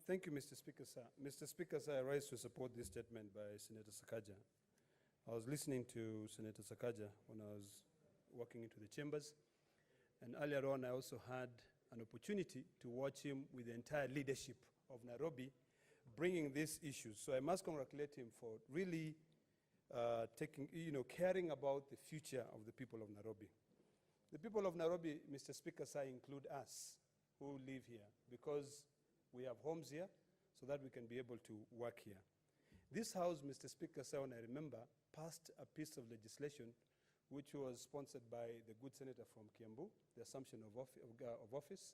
Thank you, Mr. Speaker, sir. Mr. Speaker, sir, I rise to support this statement by Senator Sakaja. I was listening to Senator Sakaja when I was walking into the chambers, and earlier on I also had an opportunity to watch him with the entire leadership of Nairobi bringing these issues. So I must congratulate him for really caring about the future of the people of Nairobi. The people of Nairobi, Mr. Speaker, sir, include us who live here because we have homes here so that we can be able to work here. This House, Mr. Speaker, sir, when I remember, passed a piece of legislation which was sponsored by the good senator from Kiambu, the assumption of office,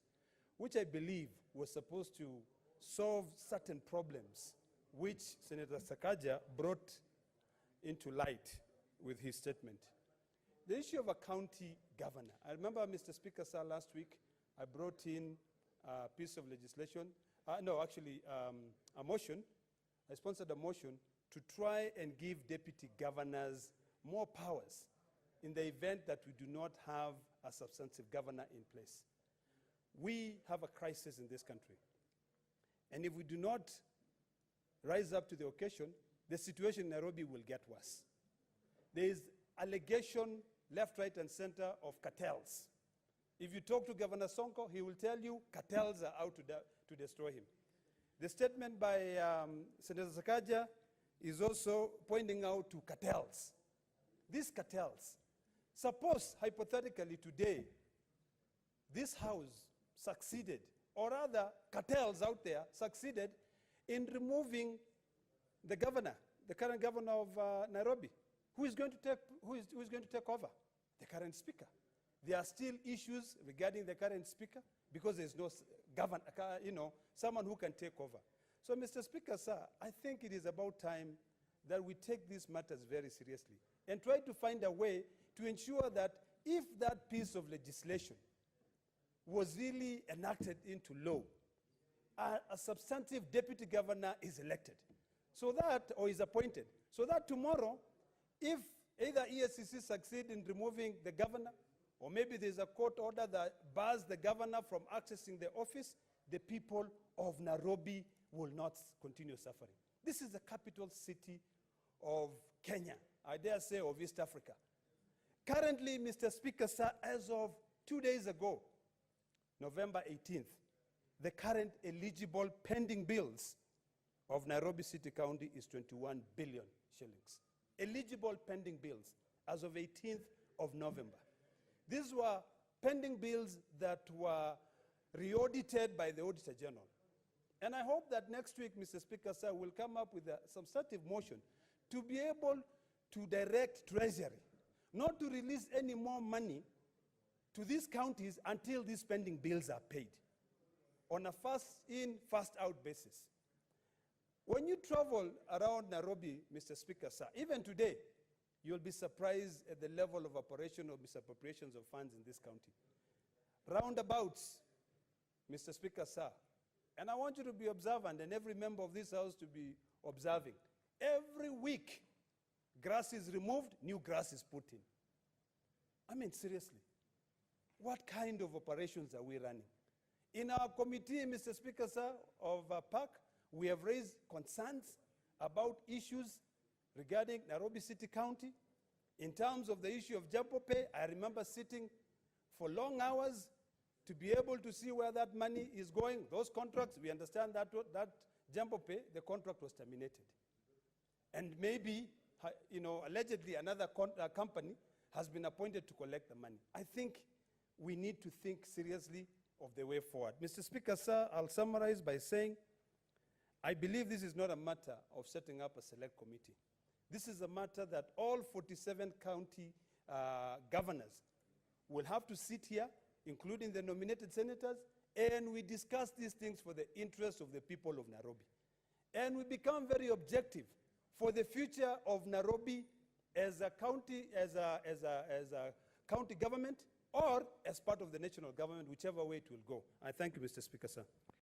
which I believe was supposed to solve certain problems which Senator Sakaja brought into light with his statement. The issue of a county governor. I remember, Mr. Speaker, sir, last week I brought in a piece of legislation, a motion. I sponsored a motion to try and give deputy governors more powers in the event that we do not have a substantive governor in place. We have a crisis in this country. And if we do not rise up to the occasion, the situation in Nairobi will get worse. There is allegation left, right, and center of cartels. If you talk to Governor Sonko, he will tell you cartels are out to destroy him. The statement by Senator Sakaja is also pointing out to cartels. These cartels, suppose hypothetically today, this House succeeded, or rather cartels out there succeeded in removing the governor, the current governor of Nairobi. Who is going to take over? The current speaker. There are still issues regarding the current speaker because there's no governor, someone who can take over. So, Mr. Speaker, sir, I think it is about time that we take these matters very seriously and try to find a way to ensure that if that piece of legislation was really enacted into law, a substantive deputy governor is elected, so that, or is appointed, so that tomorrow, if either ESCC succeed in removing the governor, or maybe there's a court order that bars the governor from accessing the office, the people of Nairobi will not continue suffering. This is the capital city of Kenya, I dare say of East Africa. Currently, Mr. Speaker, sir, as of 2 days ago, November 18th, the current eligible pending bills of Nairobi City County is 21 billion shillings. Eligible pending bills as of 18th of November. These were pending bills that were re-audited by the Auditor General. And I hope that next week, Mr. Speaker, sir, will come up with a substantive motion to be able to direct Treasury not to release any more money to these counties until these pending bills are paid on a first-in, first-out basis. When you travel around Nairobi, Mr. Speaker, sir, even today, you'll be surprised at the level of operation of misappropriations of funds in this county. Roundabouts, Mr. Speaker, sir, and I want you to be observant, and every member of this House to be observing. Every week, grass is removed, new grass is put in. I mean, seriously, what kind of operations are we running? In our committee, Mr. Speaker, sir, of PAC, we have raised concerns about issues regarding Nairobi City County. In terms of the issue of Jambo Pay, I remember sitting for long hours to be able to see where that money is going. Those contracts, we understand that Jambo Pay, the contract was terminated. And maybe, allegedly another company has been appointed to collect the money. I think we need to think seriously of the way forward. Mr. Speaker, sir, I'll summarize by saying, I believe this is not a matter of setting up a select committee. This is a matter that all 47 county governors will have to sit here, including the nominated senators, and we discuss these things for the interest of the people of Nairobi. And we become very objective for the future of Nairobi as a county, as a county government, or as part of the national government, whichever way it will go. I thank you, Mr. Speaker, sir.